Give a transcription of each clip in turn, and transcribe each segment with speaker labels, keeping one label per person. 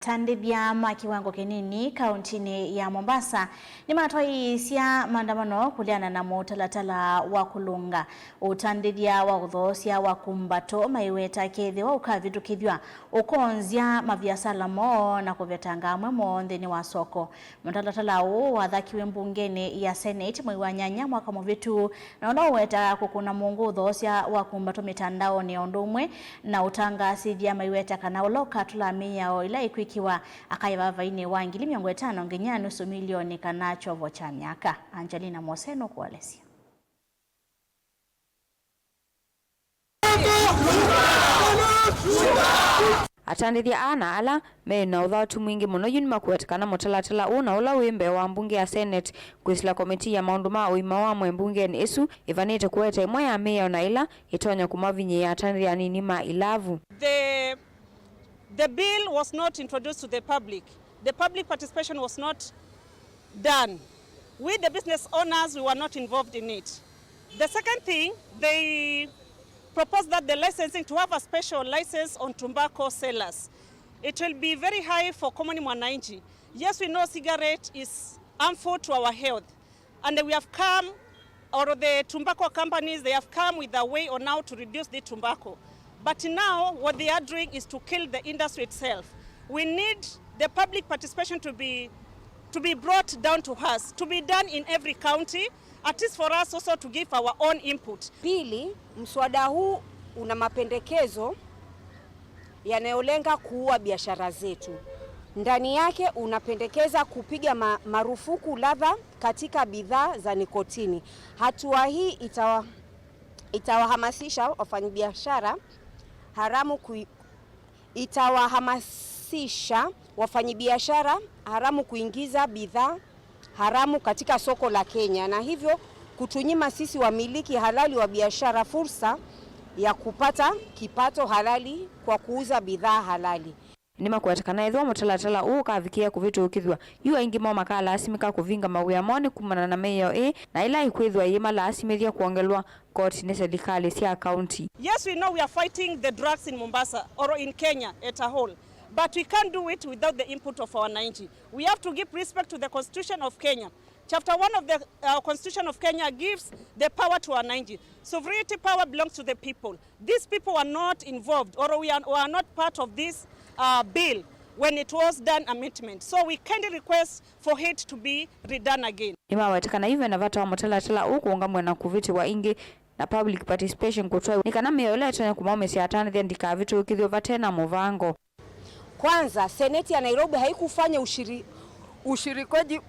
Speaker 1: Tandithia ma kiwango kinini kauntini ya Mombasa ni matoi cia maandamano kuliana na mutalatala wa kulunga utandithia wa uthosia wa kumbato maiweta kethi wa ukavitukithwa ukonzia mabiasara mo na kuvetanga amwe monthini wa soko. Mutalatala huu wathakiwe mbungeni ya Senate mwezi wa nyanya mwaka muvitu na unaweta kukuna mungu uthosia wa kumbato mitandao ni ondumwe na utangasithia maiweta kana uloka tulamia o ila ikiwa akaiva vaini wa 500 nginya nusu milioni kana chovo cha miaka. Angelina Moseno kualesia.
Speaker 2: Atandithia ana ala mena uthatu mwingi muno yunima kuetekana mutalatala una ula wimbe wa mbunge ya Senate kwisila komiti ya maundu ma uima wa mbungeni isu ivanite kueta imwe ya meya na ila itonya kumavinye ya atandithia nini ma ilavu.
Speaker 3: The bill was not introduced to the public. The public participation was not done. We, the business owners, we were not involved in it. The second thing, they proposed that the licensing, to have a special license on tobacco sellers. It will be very high for common mwananchi. Yes, we know cigarette is harmful to our health. And we have come, or the tobacco companies, they have come with a way on how to reduce the tobacco. But now what they are doing is to kill the industry itself. We need the public participation to be brought down to us, to be done in every county, at least for us also to give our own input.
Speaker 4: Pili, mswada huu una mapendekezo yanayolenga kuua biashara zetu. Ndani yake unapendekeza kupiga marufuku ladha katika bidhaa za nikotini. Hatua hii itawahamasisha wafanyabiashara haramu kuingiza bidhaa haramu katika soko la Kenya, na hivyo kutunyima sisi wamiliki halali wa biashara fursa ya kupata kipato halali kwa kuuza bidhaa halali.
Speaker 2: Nima kuetekana ithwa mutalatala ukavikia kuvitukithwa yu aingi mo makala asimika kuvinga mawia moni kumana na meya na ila ikwithwa yima la asimithia kuongelwa koti ni serikali cia county.
Speaker 3: Yes, we know we are fighting the drugs in Mombasa or in Kenya at a whole, but we can't do it without the input of our wananchi. We have to give respect to the Constitution of Kenya. Chapter 1 of the Constitution of Kenya gives the power to our wananchi. Sovereignty power belongs to the people. These people are not involved, or we are not part of this bill when it was done amendment. So we kindly request for it to be redone again.
Speaker 2: Nima wetekana hive na vata wa mutalatala kuungamwe na kuviti wa ingi na public participation kutoa nikana meyola itonya kumaumesia atandithia ndika vitukithwa vatena muvango.
Speaker 4: Kwanza, Seneti ya Nairobi haikufanya ushirikaji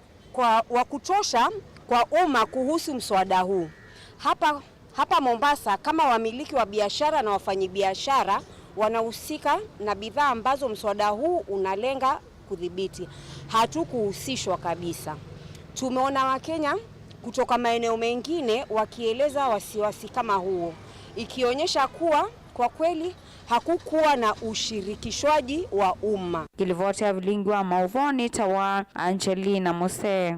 Speaker 4: wa kutosha kwa umma kuhusu mswada huu. Hapa Mombasa, kama wamiliki wa biashara na wafanyabiashara wanahusika na bidhaa ambazo mswada huu unalenga kudhibiti, hatukuhusishwa kabisa. Tumeona Wakenya kutoka maeneo mengine wakieleza wasiwasi kama huo, ikionyesha kuwa kwa kweli hakukuwa na ushirikishwaji wa umma.
Speaker 2: Kilivotea vilingwa mauvoni tawa Angelina Mose.